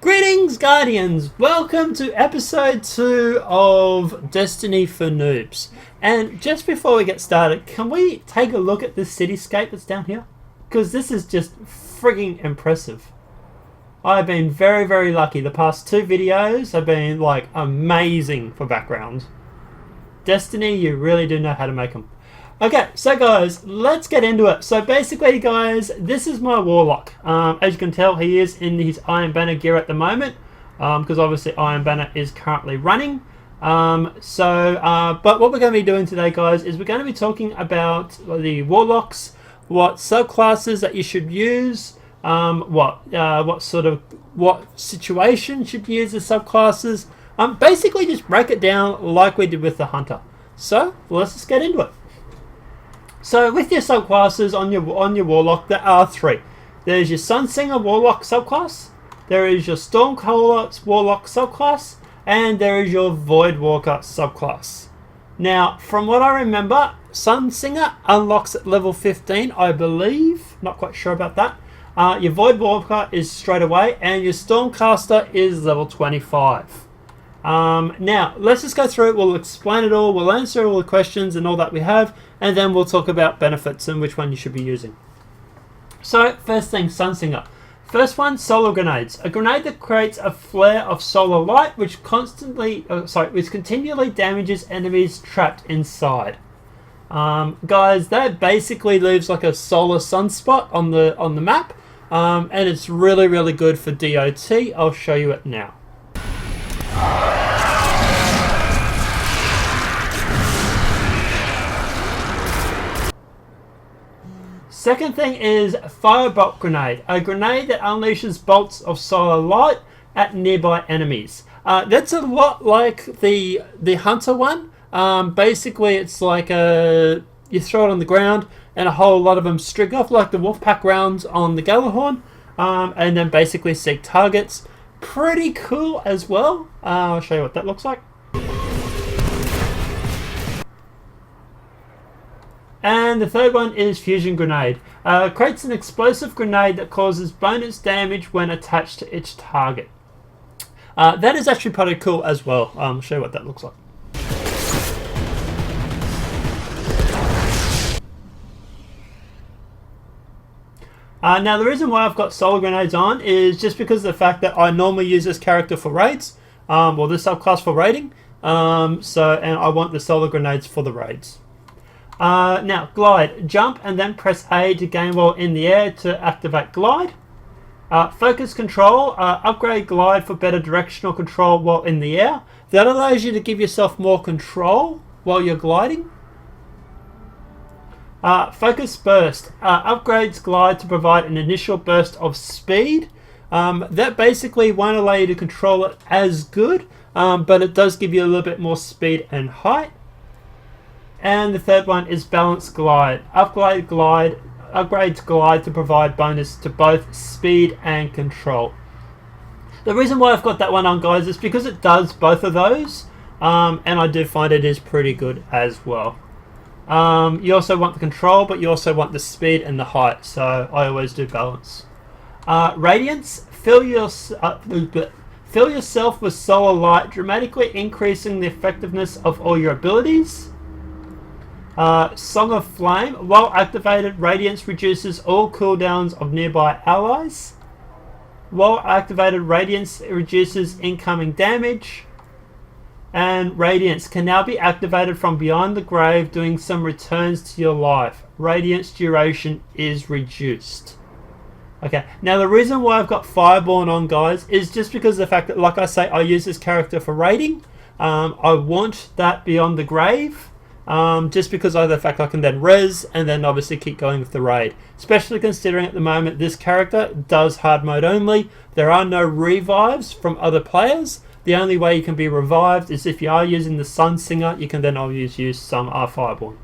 Greetings, Guardians! Welcome to episode 2 of Destiny for Noobs. And just before we get started, can we take a look at this cityscape that's down here? Because this is just frigging impressive. I've been very lucky. The past 2 videos have been like amazing for backgrounds. Destiny, you really do know how to make them. Okay, so guys, let's get into it. So basically, guys, this is my Warlock. As you can tell, he is in his Iron Banner gear at the moment, because obviously Iron Banner is currently running. But what we're going to be doing today, guys, is we're going to be talking about the Warlocks, what subclasses that you should use, what situation should you use the subclasses. Basically, just break it down like we did with the Hunter. So let's just get into it. So with your subclasses on your Warlock, there are 3. There's your Sunsinger Warlock subclass, there is your Stormcaller Warlock subclass, and there is your Voidwalker subclass. Now, from what I remember, Sunsinger unlocks at level 15, I believe. Not quite sure about that. Your Voidwalker is straight away, and your Stormcaster is level 25. Now, let's just go through it. We'll explain it all. We'll answer all the questions and all that we have, and then we'll talk about benefits and which one you should be using. So, first thing, Sunsinger. First one, solar grenades. A grenade that creates a flare of solar light, which continually damages enemies trapped inside. Guys, that basically leaves like a solar sunspot on the map, and it's really good for DOT. I'll show you it now. Second thing is Firebolt Grenade, a grenade that unleashes bolts of solar light at nearby enemies. That's a lot like the Hunter one. Basically, it's like you throw it on the ground and a whole lot of them string off like the Wolfpack rounds on the Galahorn, and then basically seek targets. Pretty cool as well. I'll show you what that looks like. And the third one is Fusion Grenade. Creates an explosive grenade that causes bonus damage when attached to its target. That is actually pretty cool as well. I'll show you what that looks like. Now the reason why I've got solar grenades on is just because of the fact that I normally use this character for raids, or this subclass for raiding. And I want the solar grenades for the raids. Now, glide. Jump and then press A to gain while in the air to activate glide. Focus control. Upgrade glide for better directional control while in the air. That allows you to give yourself more control while you're gliding. Focus burst. Upgrades glide to provide an initial burst of speed. That basically won't allow you to control it as good, but it does give you a little bit more speed and height. And the third one is Balance Glide. Upgrades glide to provide bonus to both speed and control. The reason why I've got that one on, guys, is because it does both of those, and I do find it is pretty good as well. You also want the control, but you also want the speed and the height, so I always do balance. Radiance. Fill yourself with solar light, dramatically increasing the effectiveness of all your abilities. Song of Flame. While activated, Radiance reduces all cooldowns of nearby allies. While activated, Radiance reduces incoming damage. And Radiance can now be activated from beyond the grave, doing some returns to your life. Radiance duration is reduced. Okay, now the reason why I've got Fireborn on, guys, is just because of the fact that, like I say, I use this character for raiding. I want that beyond the grave. Just because of the fact I can then res and then obviously keep going with the raid. Especially considering at the moment this character does hard mode only. There are no revives from other players. The only way you can be revived is if you are using the Sunsinger. You can then always use some Fireborn.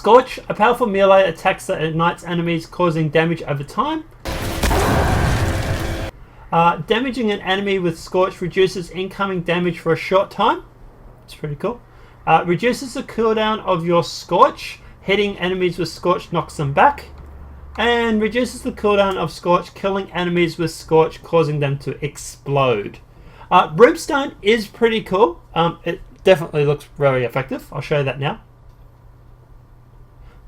Scorch, a powerful melee attack that ignites enemies, causing damage over time. Damaging an enemy with Scorch reduces incoming damage for a short time. It's pretty cool. Reduces the cooldown of your Scorch. Hitting enemies with Scorch knocks them back. And reduces the cooldown of Scorch, killing enemies with Scorch, causing them to explode. Brimstone is pretty cool. It definitely looks very effective. I'll show you that now.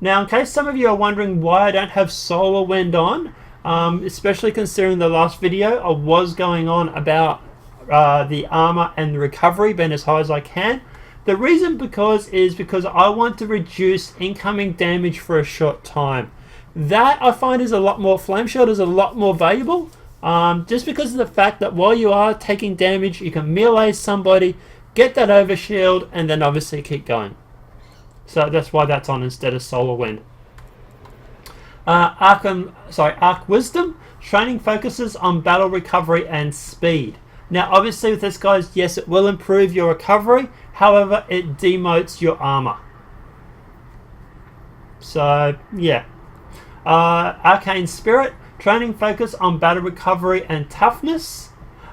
Now, in case some of you are wondering why I don't have Solar Wind on, especially considering the last video I was going on about the armor and the recovery being as high as I can. The reason is because I want to reduce incoming damage for a short time. That I find is a lot more, Flame Shield is a lot more valuable, just because of the fact that while you are taking damage, you can melee somebody, get that overshield, and then obviously keep going. So that's why that's on instead of Solar Wind. Arc Wisdom. Training focuses on battle recovery and speed. Now obviously with this, guys, yes, it will improve your recovery, however it demotes your armor. So yeah. Arcane Spirit. Training focus on battle recovery and toughness.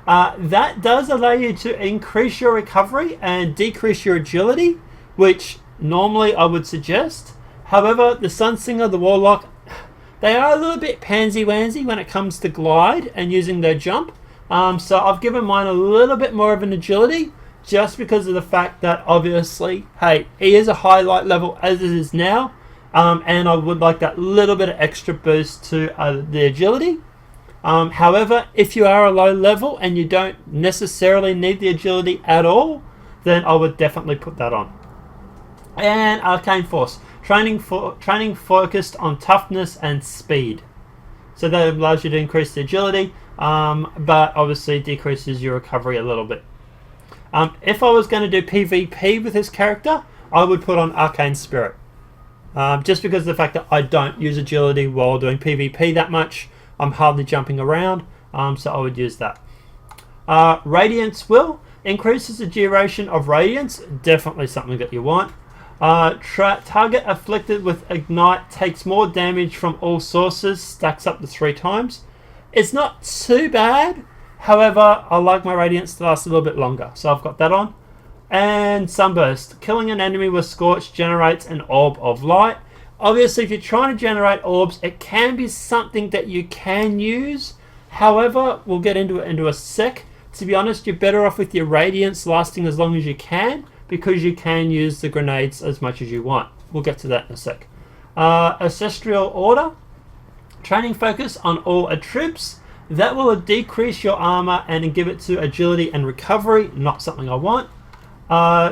That does allow you to increase your recovery and decrease your agility, which normally I would suggest. However, the Sunsinger, the Warlock, they are a little bit pansy-wansy when it comes to glide and using their jump. So I've given mine a little bit more of an agility, just because of the fact that obviously, hey, he is a highlight level as it is now. And I would like that little bit of extra boost to the agility. However, if you are a low level and you don't necessarily need the agility at all, then I would definitely put that on. And Arcane Force. Training focused on toughness and speed. So that allows you to increase the agility, but obviously decreases your recovery a little bit. If I was going to do PvP with this character, I would put on Arcane Spirit. Just because of the fact that I don't use agility while doing PvP that much. I'm hardly jumping around, so I would use that. Radiance Will increases the duration of Radiance. Definitely something that you want. Target afflicted with Ignite takes more damage from all sources, stacks up to 3 times. It's not too bad, however I like my Radiance to last a little bit longer, so I've got that on. And Sunburst. Killing an enemy with Scorch generates an orb of light. Obviously if you're trying to generate orbs, it can be something that you can use, however we'll get into it into a sec. To be honest, you're better off with your Radiance lasting as long as you can, because you can use the grenades as much as you want. We'll get to that in a sec. Ancestral Order. Training focus on all attributes. That will decrease your armor and give it to agility and recovery. Not something I want.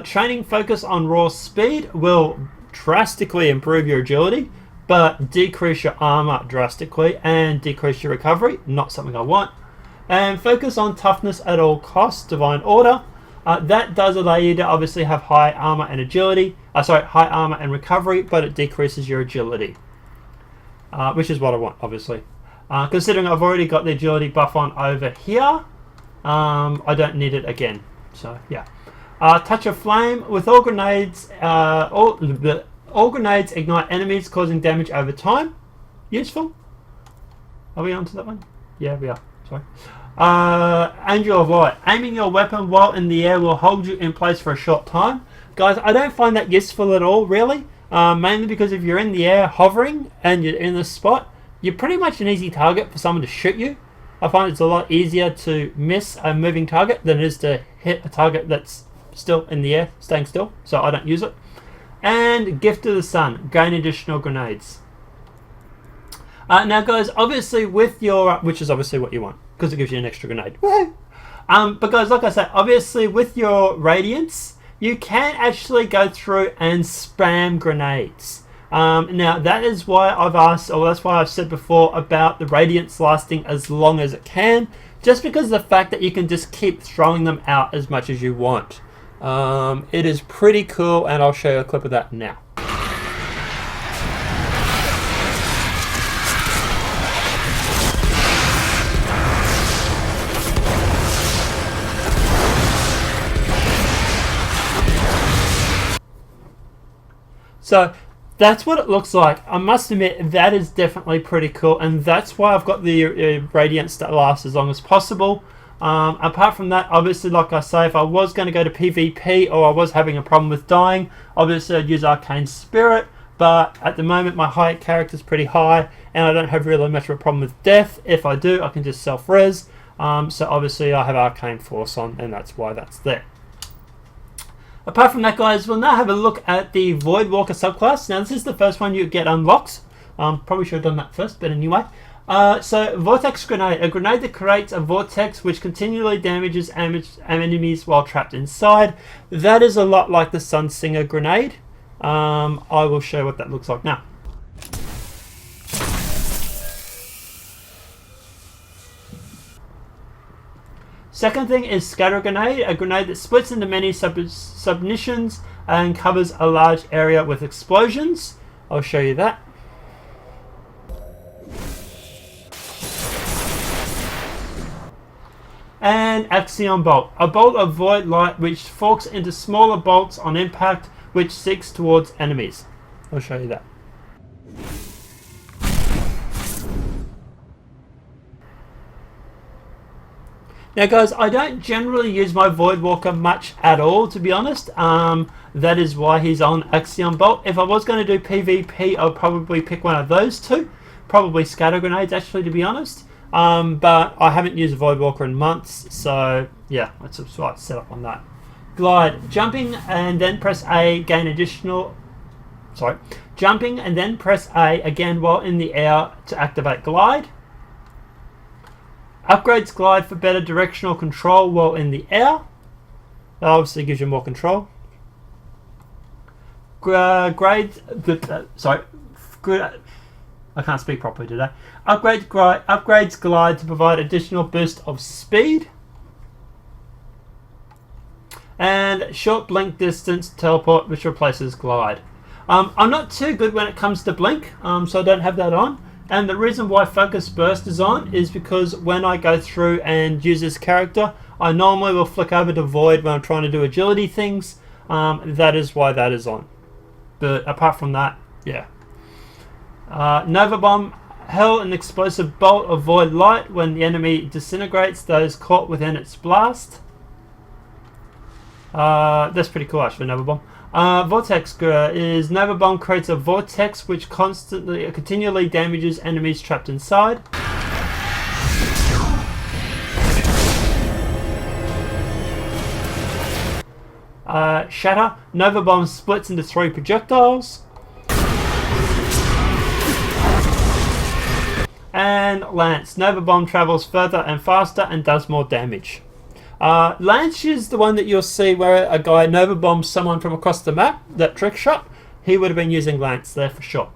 Training focus on raw speed will drastically improve your agility, but decrease your armor drastically and decrease your recovery. Not something I want. And focus on toughness at all costs. Divine Order. That does allow you to obviously have high armor and agility. High armor and recovery, but it decreases your agility, which is what I want, obviously. Considering I've already got the agility buff on over here, I don't need it again. So yeah. Touch of Flame. With all grenades, all grenades ignite enemies, causing damage over time. Useful. Are we on to that one? Yeah, we are. Sorry. Angel of Light. Aiming your weapon while in the air will hold you in place for a short time. Guys, I don't find that useful at all, really. Mainly because if you're in the air hovering and you're in the spot, you're pretty much an easy target for someone to shoot you. I find it's a lot easier to miss a moving target than it is to hit a target that's still in the air, staying still, so I don't use it. And Gift of the Sun. Gain additional grenades. Now guys, obviously with your, which is obviously what you want, because it gives you an extra grenade. Woohoo! But guys, like I said, obviously with your Radiance, you can actually go through and spam grenades. Now that is why I've asked, or that's why I've said before about the Radiance lasting as long as it can, just because of the fact that you can just keep throwing them out as much as you want. It is pretty cool, and I'll show you a clip of that now. So that's what it looks like. I must admit, that is definitely pretty cool, and that's why I've got the Radiance that lasts as long as possible. Apart from that, obviously, like I say, if I was going to go to PvP or I was having a problem with dying, obviously I'd use Arcane Spirit, but at the moment my height character is pretty high and I don't have really much of a problem with death. If I do, I can just self-res. So obviously I have Arcane Force on, and that's why that's there. Apart from that, guys, we'll now have a look at the Voidwalker subclass. Now, this is the first one you get unlocked. Probably should have done that first, but anyway. So, Vortex Grenade. A grenade that creates a vortex which continually damages enemies while trapped inside. That is a lot like the Sunsinger grenade. I will show what that looks like now. Second thing is Scatter Grenade, a grenade that splits into many submissions and covers a large area with explosions. I'll show you that. And Axion Bolt, a bolt of void light which forks into smaller bolts on impact which seeks towards enemies. I'll show you that. Now, guys, I don't generally use my Voidwalker much at all, to be honest. That is why he's on Axion Bolt. If I was going to do PvP, I'll probably pick one of those two. Probably Scatter Grenades, actually, to be honest. But I haven't used a Voidwalker in months, so yeah, let's set up on that. Glide. Jumping and then press A, gain additional... Sorry. Jumping and then press A again while in the air to activate Glide. Upgrades Glide for better directional control while in the air. That obviously gives you more control. I can't speak properly today. Upgrades Glide to provide additional boost of speed. And Short Blink Distance Teleport, which replaces Glide. I'm not too good when it comes to Blink, so I don't have that on. And the reason why Focus Burst is on is because when I go through and use this character, I normally will flick over to Void when I'm trying to do agility things. That is why that is on. But apart from that, yeah. Nova Bomb, hurl an explosive bolt of void light when the enemy disintegrates those caught within its blast. That's pretty cool, actually, Nova Bomb. Vortex is Nova Bomb creates a vortex which continually damages enemies trapped inside. Shatter. Nova Bomb splits into 3 projectiles. And Lance. Nova Bomb travels further and faster and does more damage. Lance is the one that you'll see where a guy Nova bombs someone from across the map, that trick shot. He would have been using Lance there for sure.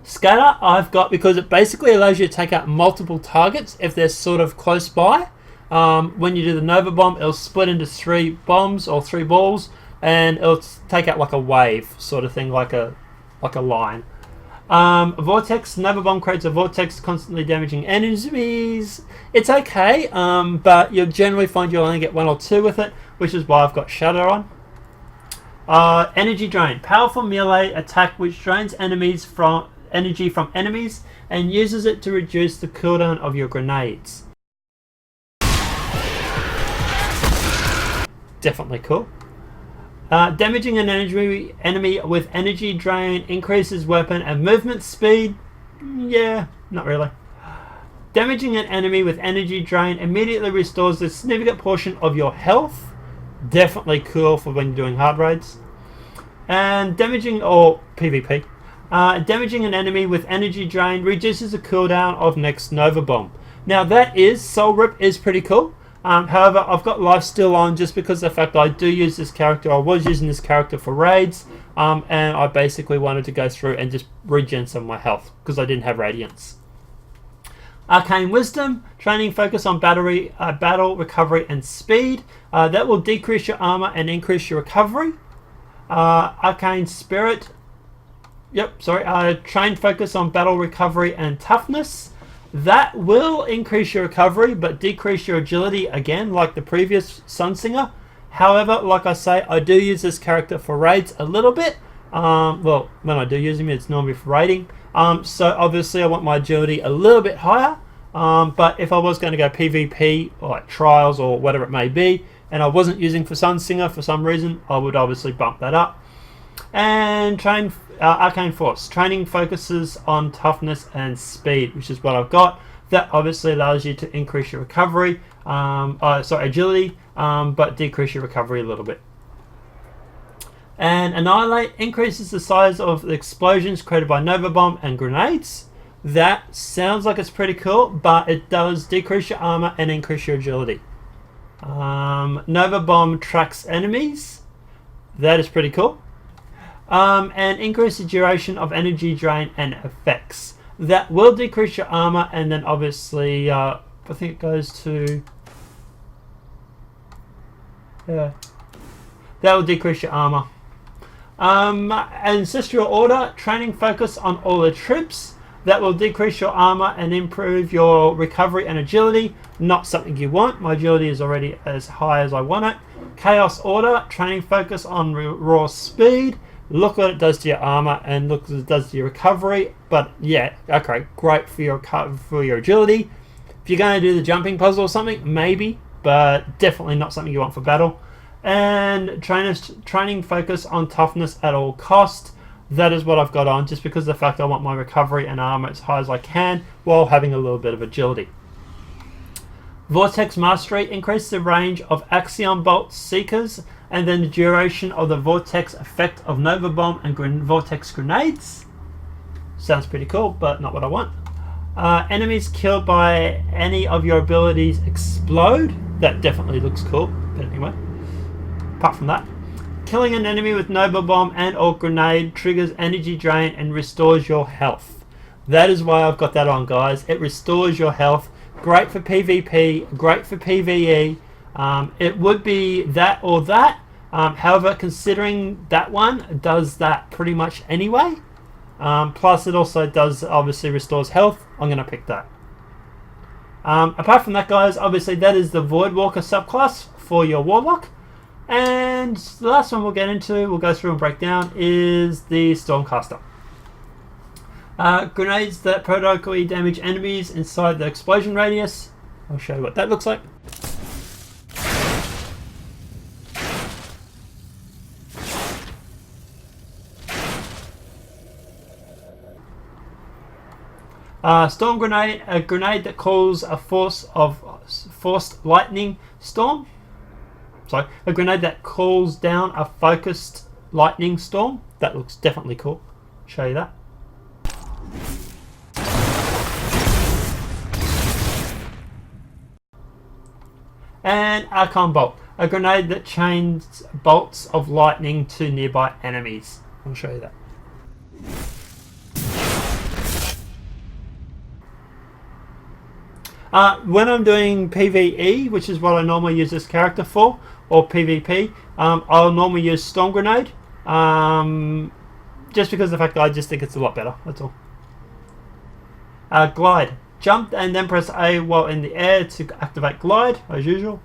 Scatter I've got because it basically allows you to take out multiple targets if they're sort of close by. When you do the Nova Bomb, it'll split into 3 bombs or 3 balls, and it'll take out like a wave sort of thing, like a line. Vortex. Nova Bomb creates a vortex constantly damaging enemies. It's okay, but you'll generally find you'll only get 1 or 2 with it, which is why I've got Shatter on. Energy Drain. Powerful melee attack which drains energy from enemies and uses it to reduce the cooldown of your grenades. Definitely cool. Damaging an enemy with energy drain increases weapon and movement speed. Yeah, not really. Damaging an enemy with energy drain immediately restores a significant portion of your health. Definitely cool for when you're doing hard raids. And damaging or PvP. Damaging an enemy with energy drain reduces the cooldown of next Nova Bomb. Now that is Soul Rip is pretty cool. However, I've got life still on just because of the fact that I do use this character. I was using this character for raids, and I basically wanted to go through and just regen some of my health because I didn't have Radiance. Arcane Wisdom, training focus on battle recovery and speed. That will decrease your armor and increase your recovery. Arcane Spirit, train focus on battle recovery and toughness. That will increase your recovery but decrease your agility again like the previous Sunsinger. However, like I say, I do use this character for raids a little bit, Well, when I do use him, it's normally for raiding. So obviously I want my agility a little bit higher. But if I was going to go PvP, or like trials or whatever it may be, and I wasn't using for Sunsinger for some reason, I would obviously bump that up. And Arcane Force. Training focuses on toughness and speed, which is what I've got. That obviously allows you to increase your recovery, agility, but decrease your recovery a little bit. And Annihilate increases the size of the explosions created by Nova Bomb and grenades. That sounds like it's pretty cool, but it does decrease your armor and increase your agility. Nova Bomb tracks enemies. That is pretty cool. And increase the duration of energy drain and effects. That will decrease your armor, and then obviously I think it goes to that will decrease your armor. Ancestral Order, training focus on all the troops. That will decrease your armor and improve your recovery and agility. Not something you want. My agility is already as high as I want it. Chaos Order, training focus on raw speed. Look what it does to your armor and look what it does to your recovery. But yeah, okay, great for your agility. If you're going to do the jumping puzzle or something, maybe, but definitely not something you want for battle. And training focus on toughness at all cost. That is what I've got on, just because of the fact I want my recovery and armor as high as I can while having a little bit of agility. Vortex Mastery, increase the range of Axiom Bolt Seekers and then the duration of the Vortex effect of Nova Bomb and Vortex Grenades. Sounds pretty cool, but not what I want. Enemies killed by any of your abilities explode. That definitely looks cool, but anyway. Apart from that, killing an enemy with Nova Bomb and or grenade triggers energy drain and restores your health. That is why I've got that on, guys. It restores your health. Great for PvP, great for PvE. It would be that or that. However, considering that one does that pretty much anyway. Plus it also does, obviously restores health. I'm going to pick that. Apart from that, guys, obviously that is the Voidwalker subclass for your Warlock. And the last one we'll get into, we'll go through and break down, is the Stormcaster. Grenades that periodically damage enemies inside the explosion radius. I'll show you what that looks like. Storm Grenade, a grenade that calls a forced lightning storm. Sorry, a grenade that calls down a focused lightning storm. That looks definitely cool. Show you that. And Archon Bolt, a grenade that chains bolts of lightning to nearby enemies. I'll show you that. When I'm doing PvE, which is what I normally use this character for, or PvP, I'll normally use Storm Grenade, just because of the fact that I just think it's a lot better, that's all. Glide. Jump and then press A while in the air to activate Glide, as usual.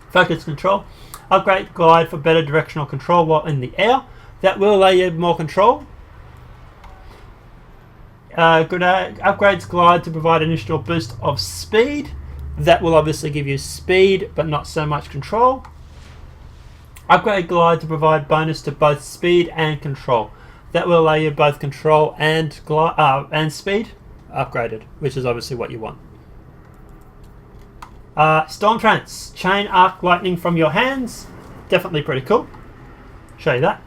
Focus Control. Upgrade Glide for better directional control while in the air. That will allow you more control. Upgrades Glide to provide an additional boost of speed. That will obviously give you speed, but not so much control. Upgrade Glide to provide bonus to both speed and control. That will allow you both control and speed upgraded, which is obviously what you want. Storm Trance. Chain arc lightning from your hands. Definitely pretty cool. Show you that.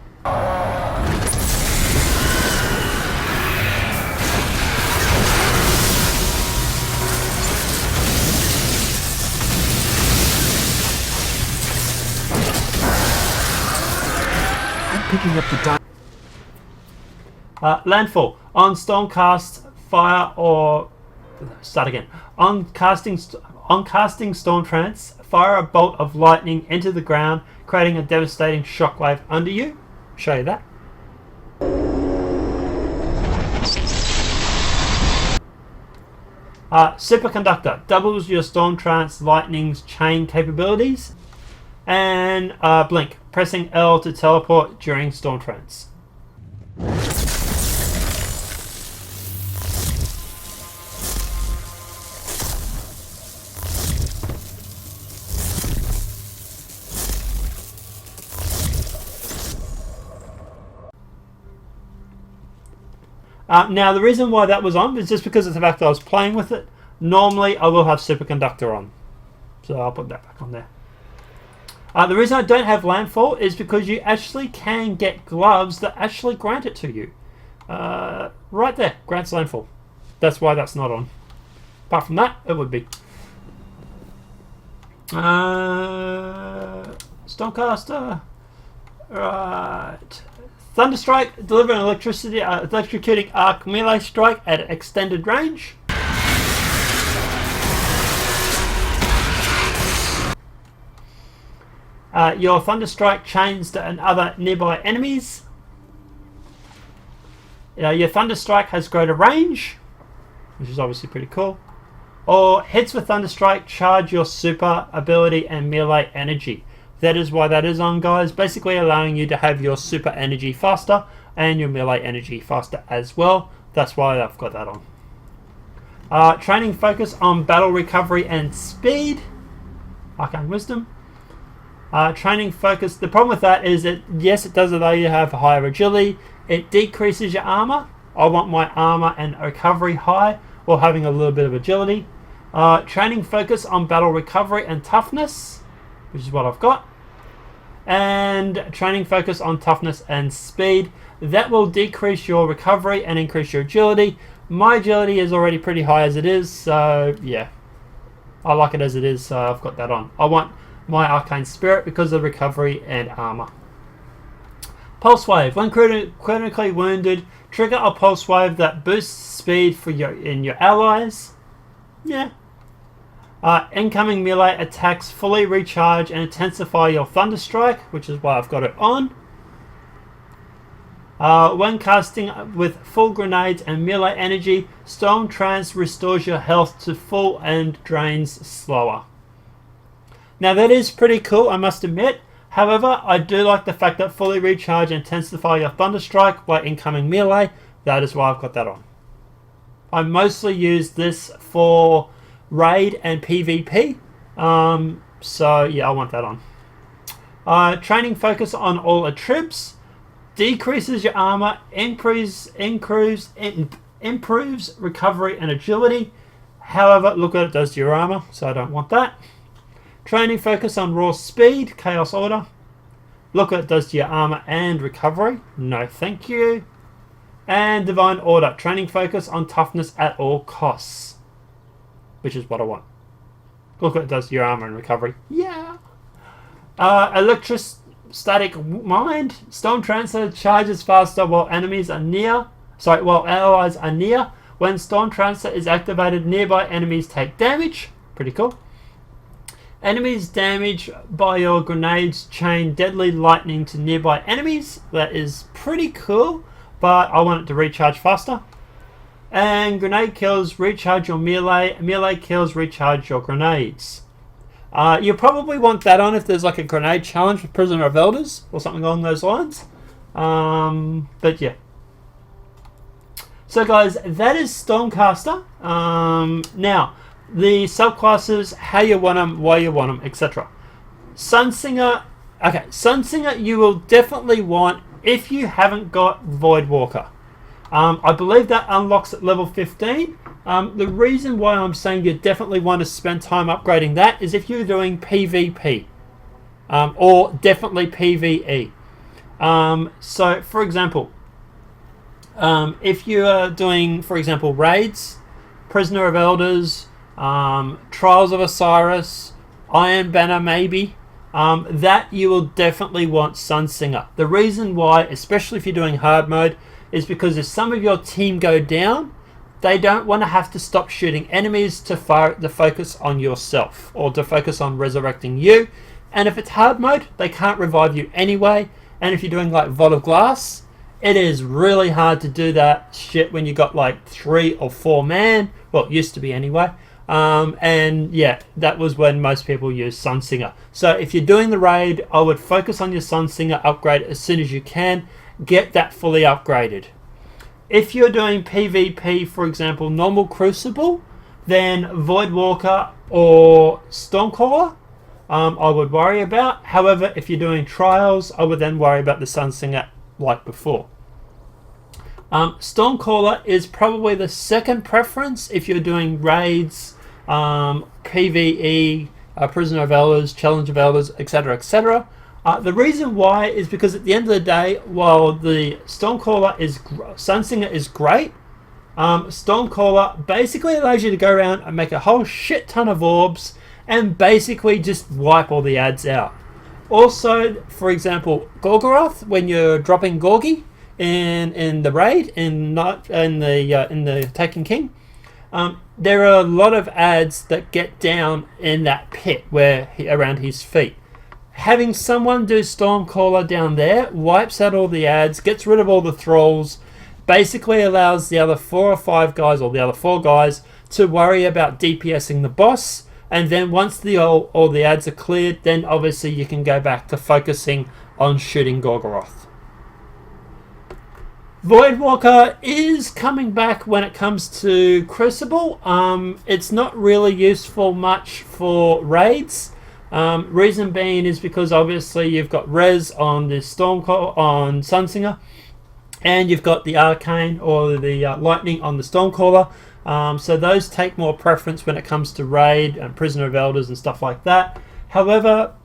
Picking up the die. Landfall. On Stormcast, fire or... Start again. On casting Storm Trance, fire a bolt of lightning into the ground, creating a devastating shockwave under you. Show you that. Superconductor. Doubles your Storm Trance lightning's chain capabilities. And blink, pressing L to teleport during storm trance. Now the reason why that was on is just because of the fact that I was playing with it. Normally I will have Superconductor on, so I'll put that back on there. The reason I don't have Landfall is because you actually can get gloves that actually grant it to you. Right there, grants Landfall. That's why that's not on. Apart from that, it would be. Stormcaster. Right. Thunderstrike, deliver an electrocuting arc melee strike at extended range. Your Thunderstrike chains to other nearby enemies. Your Thunderstrike has greater range, which is obviously pretty cool. Or hits with Thunderstrike charge your super ability and melee energy. That is why that is on, guys. Basically allowing you to have your super energy faster and your melee energy faster as well. That's why I've got that on. Training focus on battle recovery and speed. Arcane Wisdom. Training focus. The problem with that is that, yes, it does allow you to have higher agility. It decreases your armor. I want my armor and recovery high while having a little bit of agility. Training focus on battle recovery and toughness, which is what I've got. And training focus on toughness and speed. That will decrease your recovery and increase your agility. My agility is already pretty high as it is, so yeah. I like it as it is, so I've got that on. I want my Arcane Spirit because of recovery and armor. Pulse Wave. When critically wounded, trigger a Pulse Wave that boosts speed for your allies. Yeah. Incoming melee attacks fully recharge and intensify your Thunderstrike, which is why I've got it on. When casting with full grenades and melee energy, Storm Trance restores your health to full and drains slower. Now that is pretty cool, I must admit. However, I do like the fact that fully recharge and intensify your Thunderstrike by incoming melee. That is why I've got that on. I mostly use this for raid and PvP, so yeah, I want that on. Training focus on all attributes, decreases your armor, improves recovery and agility. However, look what it does to your armor, so I don't want that. Training focus on raw speed, chaos order. Look what it does to your armor and recovery. No thank you. And divine order, training focus on toughness at all costs, which is what I want. Look what it does to your armor and recovery. Yeah. Electrostatic mind. Storm Trancer charges faster while allies are near. When Storm Trancer is activated, nearby enemies take damage. Pretty cool. Enemies damaged by your grenades chain deadly lightning to nearby enemies. That is pretty cool, but I want it to recharge faster. And grenade kills recharge your melee. Melee kills recharge your grenades. You probably want that on if there's like a grenade challenge with Prisoner of Elders or something along those lines. But yeah. So guys, that is Stormcaster. Now, the subclasses, how you want them, why you want them, etc. Sunsinger. Okay, Sunsinger you will definitely want if you haven't got Voidwalker. I believe that unlocks at level 15. The reason why I'm saying you definitely want to spend time upgrading that is if you're doing PvP. Or definitely PvE. So, for example, if you are doing, for example, raids, Prisoner of Elders, Trials of Osiris, Iron Banner maybe, that you will definitely want Sunsinger. The reason why, especially if you're doing hard mode, is because if some of your team go down, they don't want to have to stop shooting enemies to focus on yourself or to focus on resurrecting you. And if it's hard mode, they can't revive you anyway. And if you're doing like Vault of Glass, it is really hard to do that shit when you got like 3 or 4 man. Well, it used to be anyway. And yeah, that was when most people used Sunsinger. So if you're doing the raid, I would focus on your Sunsinger upgrade as soon as you can. Get that fully upgraded. If you're doing PvP, for example, normal Crucible, then Voidwalker or Stormcaller, I would worry about. However, if you're doing trials, I would then worry about the Sunsinger like before. Stormcaller is probably the second preference if you're doing raids, PvE, Prisoner of Elders, Challenge of Elders, etc., etc. The reason why is because at the end of the day, while the Sunsinger is great, Stormcaller basically allows you to go around and make a whole shit ton of orbs and basically just wipe all the ads out. Also, for example, Gorgoroth, when you're dropping Gorgie in the raid in the Taken King, there are a lot of ads that get down in that pit around his feet. Having someone do Stormcaller down there wipes out all the ads, gets rid of all the thralls, basically allows the other 4 or 5 guys or the other 4 guys to worry about DPSing the boss. And then once all the ads are cleared, then obviously you can go back to focusing on shooting Gorgoroth. Voidwalker is coming back when it comes to Crucible. It's not really useful much for raids. Reason being is because obviously you've got res on the on Sunsinger, and you've got the arcane or the lightning on the Stormcaller. So those take more preference when it comes to raid and Prisoner of Elders and stuff like that. However,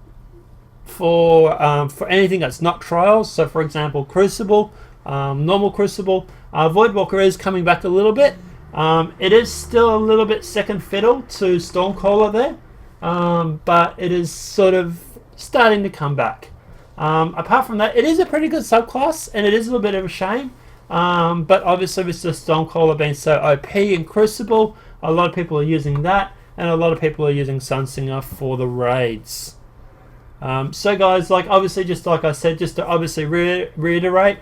for anything that's not trials, so for example Crucible, normal Crucible, Voidwalker is coming back a little bit. It is still a little bit second fiddle to Stormcaller there, but it is sort of starting to come back. Apart from that, it is a pretty good subclass, and it is a little bit of a shame. But obviously with the Stormcaller being so OP in Crucible, a lot of people are using that, and a lot of people are using Sunsinger for the raids. So guys, obviously, just like I said, just to obviously reiterate,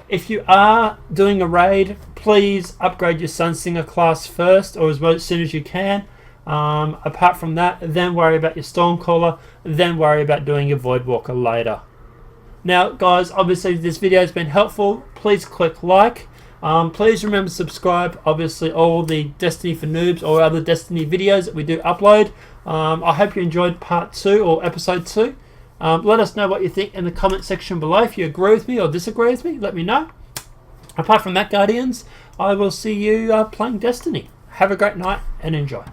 if you are doing a raid, please upgrade your Sunsinger class first, or as soon as you can. Apart from that, then worry about your Stormcaller, then worry about doing your Voidwalker later. Now guys, obviously if this video has been helpful, please click like. Please remember to subscribe. Obviously all the Destiny for Noobs or other Destiny videos that we do upload. I hope you enjoyed part 2 or episode 2. Let us know what you think in the comment section below. If you agree with me or disagree with me, let me know. Apart from that, Guardians, I will see you playing Destiny. Have a great night and enjoy.